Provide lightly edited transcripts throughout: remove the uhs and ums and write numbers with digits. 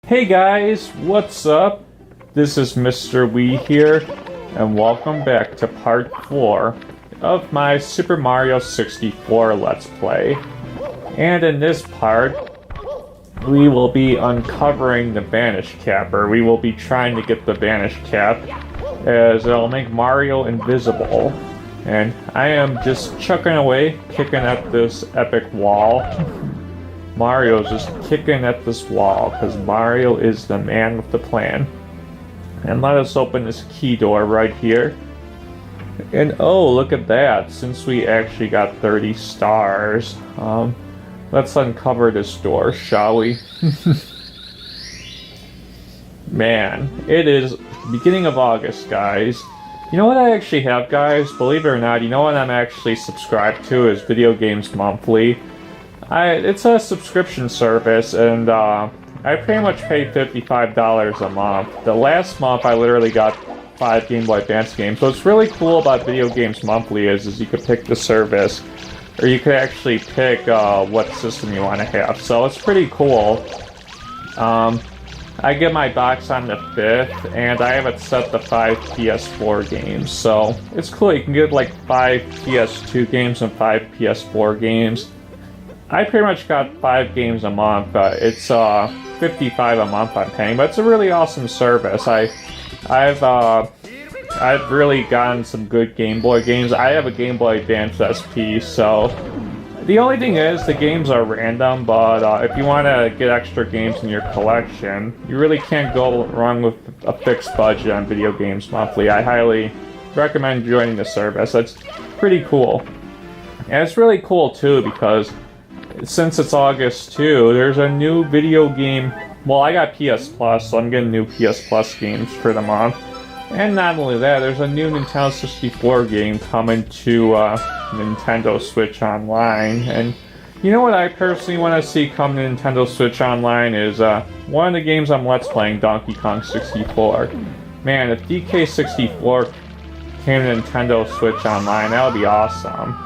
Hey guys, what's up? This is Mr. Wii here, and welcome back to part 4 of my Super Mario 64 Let's Play. And in this part, we will be uncovering the Vanish Cap, or we will be trying to get the Vanish Cap, as it'll make Mario invisible. And I am just chucking away, kicking at this epic wall. Mario's just kicking at this wall, because Mario is the man with the plan. And let us open this key door right here. And oh, look at that, since we actually got 30 stars. Let's uncover this door, shall we? Man, it is beginning of August, guys. You know what I actually have, guys? Believe it or not, you know what I'm actually subscribed to is Video Games Monthly. It's a subscription service, and I pretty much pay $55 a month. The last month I literally got 5 Game Boy Advance games. What's really cool about Video Games Monthly is you could pick the service, or you could actually pick what system you want to have. So it's pretty cool. I get my box on the 5th, and I have it set to 5 PS4 games. So it's cool. You can get like 5 PS2 games and 5 PS4 games. I pretty much got 5 games a month. It's $55 a month I'm paying, but it's a really awesome service. I've really gotten some good Game Boy games. I have a Game Boy Advance SP, so the only thing is the games are random. But if you want to get extra games in your collection, you really can't go wrong with a fixed budget on Video Games Monthly. I highly recommend joining the service. It's pretty cool, and it's really cool too because since it's August too, there's a new video game. Well, I got PS Plus, so I'm getting new PS Plus games for the month. And not only that, there's a new Nintendo 64 game coming to Nintendo Switch Online. And you know what I personally want to see come to Nintendo Switch Online is one of the games I'm Let's Playing, Donkey Kong 64. Man, if DK64 came to Nintendo Switch Online, that would be awesome.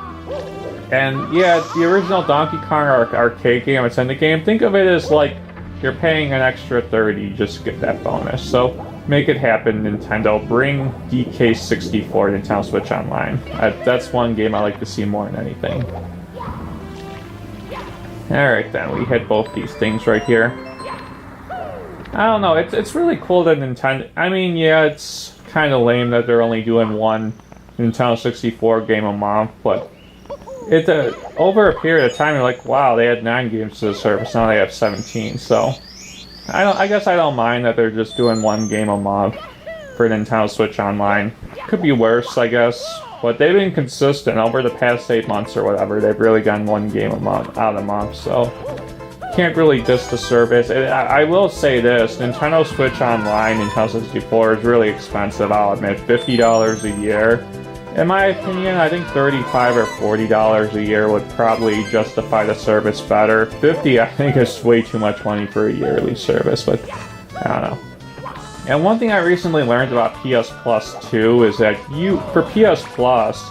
And yeah, the original Donkey Kong arcade game, it's in the game. Think of it as like you're paying an extra $30 just to get that bonus. So make it happen, Nintendo. Bring DK64 to Nintendo Switch Online. That's one game I like to see more than anything. Alright then, we hit both these things right here. I don't know, it's really cool that Nintendo... I mean, yeah, it's kind of lame that they're only doing one Nintendo 64 game a month, but over a period of time, you're like, wow, they had 9 games to the service, now they have 17, so... I guess I don't mind that they're just doing one game a month for Nintendo Switch Online. Could be worse, I guess, but they've been consistent over the past 8 months or whatever. They've really gotten one game a month, out of the month, so... Can't really diss the service. I will say this, Nintendo Switch Online, Nintendo 64 is really expensive, I'll admit. $50 a year. In my opinion, I think $35 or $40 a year would probably justify the service better. $50, I think, is way too much money for a yearly service, but I don't know. And one thing I recently learned about PS Plus too is that for PS Plus,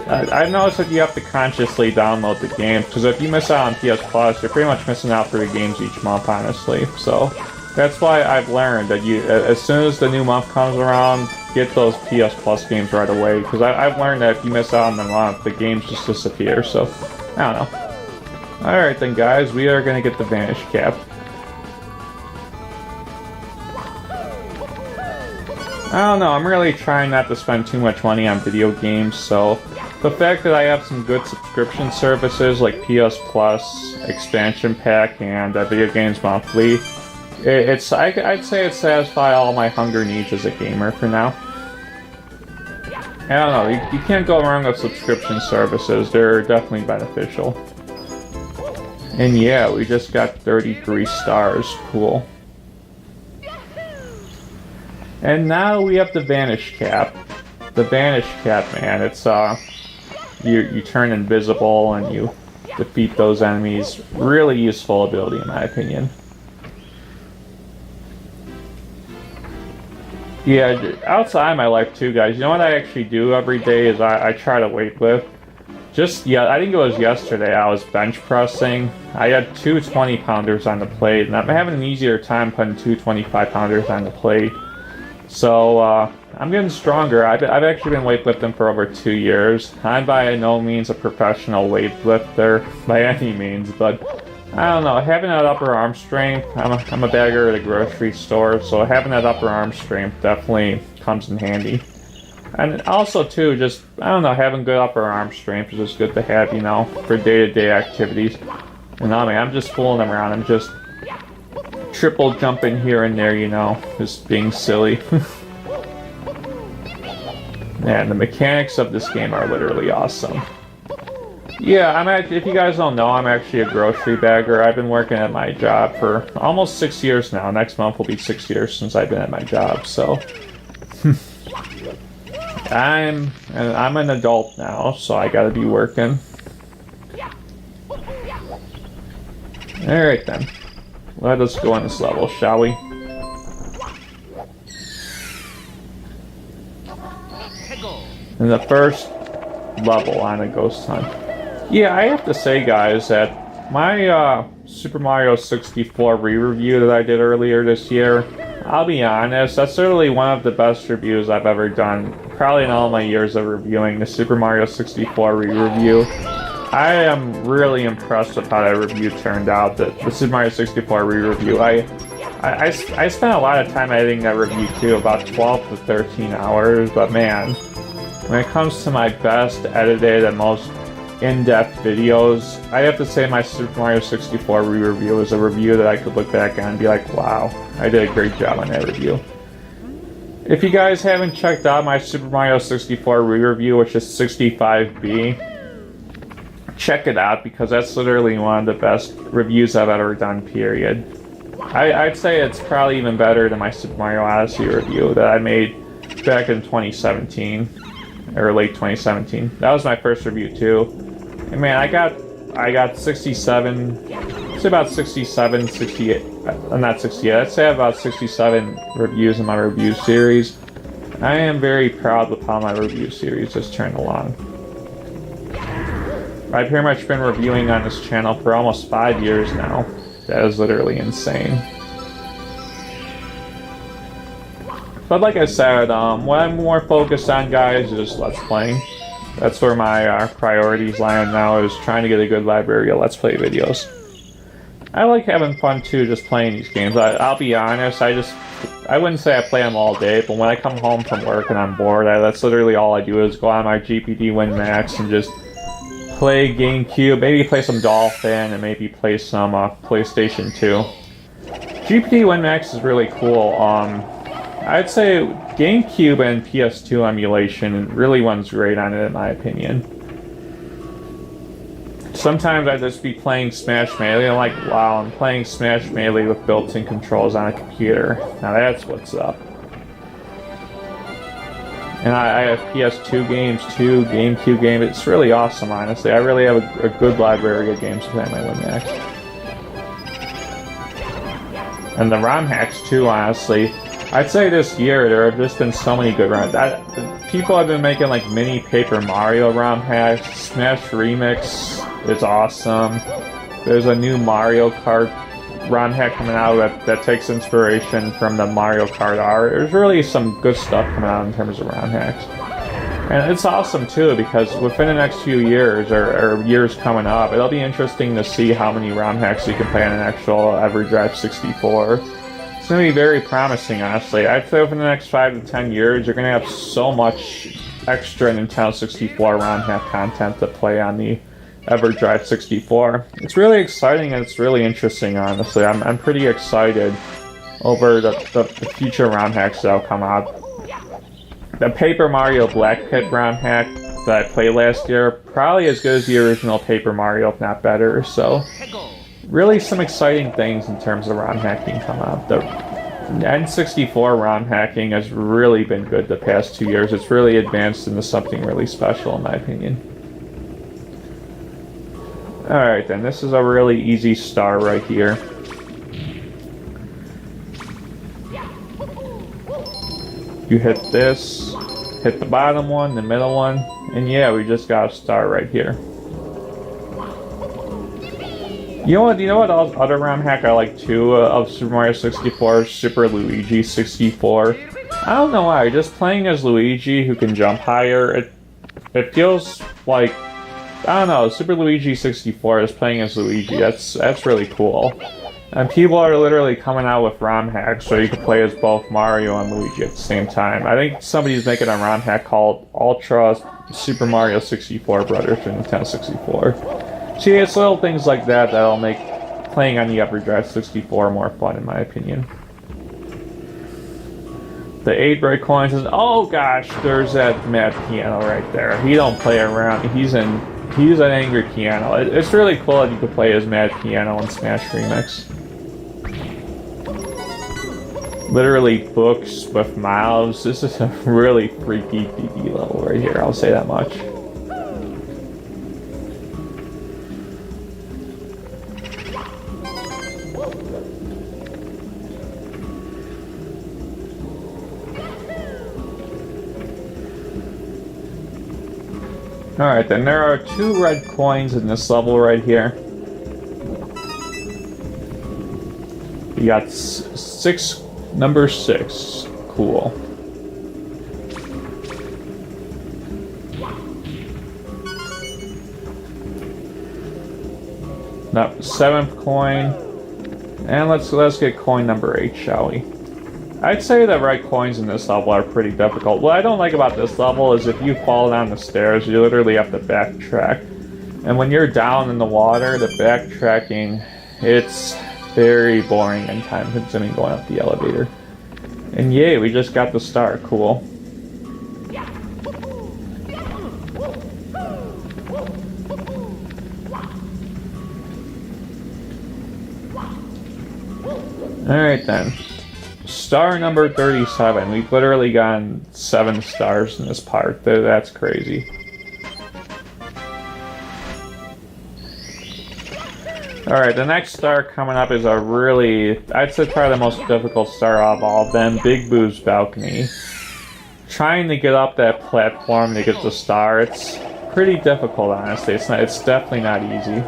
I've noticed that you have to consciously download the games, because if you miss out on PS Plus, you're pretty much missing out 3 games each month, honestly. So that's why I've learned that as soon as the new month comes around, get those PS Plus games right away, because I've learned that if you miss out on the month, the games just disappear, so I don't know. Alright then guys, we are going to get the Vanish Cap. I don't know, I'm really trying not to spend too much money on video games, so the fact that I have some good subscription services like PS Plus, Expansion Pack, and Video Games Monthly, I'd say it satisfies all my hunger needs as a gamer for now. I don't know, you can't go wrong with subscription services, they're definitely beneficial. And yeah, we just got 33 stars, cool. And now we have the Vanish Cap. The Vanish Cap, man, it's you turn invisible and you defeat those enemies. Really useful ability in my opinion. Yeah, outside my life too, guys. You know what I actually do every day is I try to weightlift. Yeah, I think it was yesterday, I was bench pressing. I had two 20-pounders on the plate, and I'm having an easier time putting two 25-pounders on the plate. So, I'm getting stronger. I've actually been weightlifting for over 2 years. I'm by no means a professional weightlifter, by any means, but I don't know, having that upper arm strength, I'm a bagger at a grocery store, so having that upper arm strength definitely comes in handy. And also, too, just, I don't know, having good upper arm strength is just good to have, you know, for day-to-day activities. And I mean, I'm just fooling around. I'm just triple jumping here and there, you know, just being silly. Man, the mechanics of this game are literally awesome. Yeah, if you guys don't know, I'm actually a grocery bagger. I've been working at my job for almost 6 years now. Next month will be 6 years since I've been at my job, so... I'm an adult now, so I gotta be working. Alright then. Let us go on this level, shall we? And the first level on a ghost hunt. Yeah, I have to say, guys, that my Super Mario 64 re-review that I did earlier this year, I'll be honest, that's certainly one of the best reviews I've ever done, probably in all my years of reviewing the Super Mario 64 re-review. I am really impressed with how that review turned out, the Super Mario 64 re-review. I spent a lot of time editing that review too, about 12 to 13 hours, but man, when it comes to my best edited and most in-depth videos, I have to say my Super Mario 64 re-review is a review that I could look back on and be like, wow, I did a great job on that review. If you guys haven't checked out my Super Mario 64 re-review, which is 65B, check it out because that's literally one of the best reviews I've ever done, period. I'd say it's probably even better than my Super Mario Odyssey review that I made back in 2017, or late 2017. That was my first review too. And man, I got 67, I'd say about 67, 68, not 68, I'd say about 67 reviews in my review series. I am very proud of how my review series has turned along. I've pretty much been reviewing on this channel for almost 5 years now. That is literally insane. But like I said, what I'm more focused on, guys, is Let's Playing. That's where my priorities lie on now, is trying to get a good library of Let's Play videos. I like having fun too, just playing these games. I'll be honest, I wouldn't say I play them all day, but when I come home from work and I'm bored, that's literally all I do is go on my GPD WinMax and just play GameCube, maybe play some Dolphin, and maybe play some PlayStation 2. GPD WinMax is really cool. I'd say GameCube and PS2 emulation really runs great on it, in my opinion. Sometimes I just be playing Smash Melee, and I'm like, wow, I'm playing Smash Melee with built-in controls on a computer. Now that's what's up. And I have PS2 games too, GameCube games. It's really awesome, honestly. I really have a good library of games to play on my WinMax. And the ROM hacks too, honestly. I'd say this year there have just been so many good ROM. People have been making like mini Paper Mario ROM hacks. Smash Remix is awesome. There's a new Mario Kart ROM hack coming out that takes inspiration from the Mario Kart art. There's really some good stuff coming out in terms of ROM hacks. And it's awesome too, because within the next few years, or years coming up, it'll be interesting to see how many ROM hacks you can play on an actual EverDrive 64. It's going to be very promising, honestly. I'd say within the next 5 to 10 years, you're going to have so much extra Nintendo 64 ROM hack content to play on the EverDrive 64. It's really exciting and it's really interesting, honestly. I'm pretty excited over the future ROM hacks that'll come out. The Paper Mario Black Pit ROM hack that I played last year, probably as good as the original Paper Mario, if not better, so really some exciting things in terms of ROM hacking come out. The N64 ROM hacking has really been good the past 2 years. It's really advanced into something really special, in my opinion. Alright then, this is a really easy star right here. You hit this, hit the bottom one, the middle one, and yeah, we just got a star right here. You know what? You know what other ROM hack I like too of Super Mario 64? Super Luigi 64. I don't know why. Just playing as Luigi who can jump higher, it feels like, I don't know. Super Luigi 64 is playing as Luigi. That's really cool. And people are literally coming out with ROM hacks so you can play as both Mario and Luigi at the same time. I think somebody's making a ROM hack called Ultra Super Mario 64 Brothers for Nintendo 64. See, it's little things like that that'll make playing on the EverDrive 64 more fun, in my opinion. The 8-bit coins is, oh gosh, there's that Mad Piano right there. He don't play around. He's an angry piano. It's really cool that you can play as Mad Piano in Smash Remix. Literally books with mouths. This is a really freaky DD level right here, I'll say that much. Alright, then there are 2 red coins in this level right here. We got number 6. Cool. Now, 7th coin. And let's get coin number 8, shall we? I'd say the red coins in this level are pretty difficult. What I don't like about this level is if you fall down the stairs, you literally have to backtrack. And when you're down in the water, the backtracking, it's very boring and time-consuming going up the elevator. And yay, we just got the star. Cool. Alright then. Star number 37. We've literally gotten 7 stars in this part. That's crazy. Alright, the next star coming up is a really, I'd say probably the most difficult star of all of them, Big Boo's Balcony. Trying to get up that platform to get the star, it's pretty difficult, honestly. It's definitely not easy.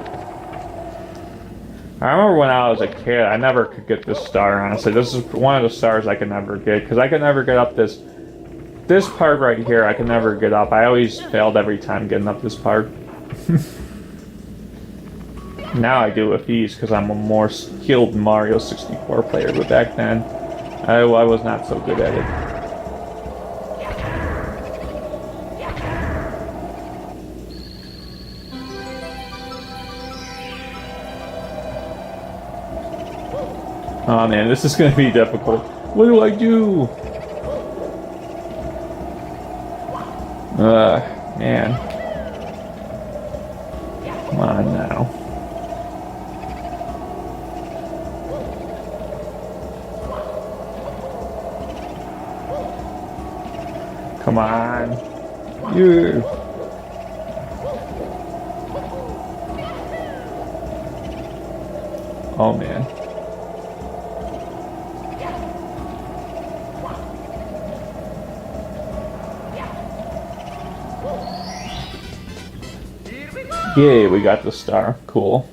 I remember when I was a kid, I never could get this star, honestly. This is one of the stars I could never get, because I could never get up this part right here, I could never get up. I always failed every time getting up this part. Now I do with ease, because I'm a more skilled Mario 64 player, but back then, I was not so good at it. Oh man, this is going to be difficult. What do I do? Man. Come on now. Come on. You. Oh man. Yay, we got the star. Cool.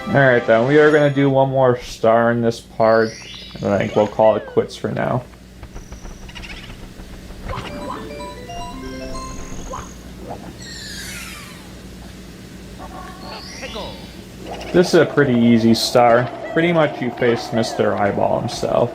Alright then, we are going to do one more star in this part, and I think we'll call it quits for now. This is a pretty easy star. Pretty much you face Mr. Eyeball himself.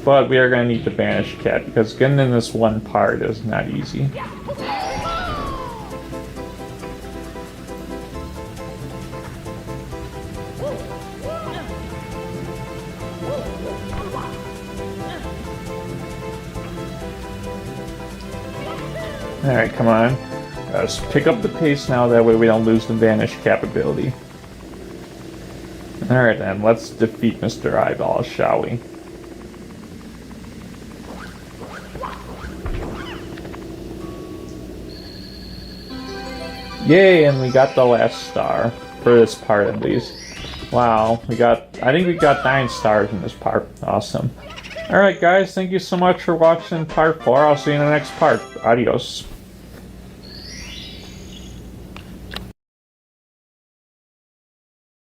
But we are going to need the Vanish Cap, because getting in this one part is not easy. Alright, come on. Let's pick up the pace now, that way we don't lose the Vanish Cap ability. Alright then, let's defeat Mr. Eyeball, shall we? Yay, and we got the last star, for this part at least. Wow, I think we got 9 stars in this part. Awesome. Alright guys, thank you so much for watching part 4. I'll see you in the next part. Adios.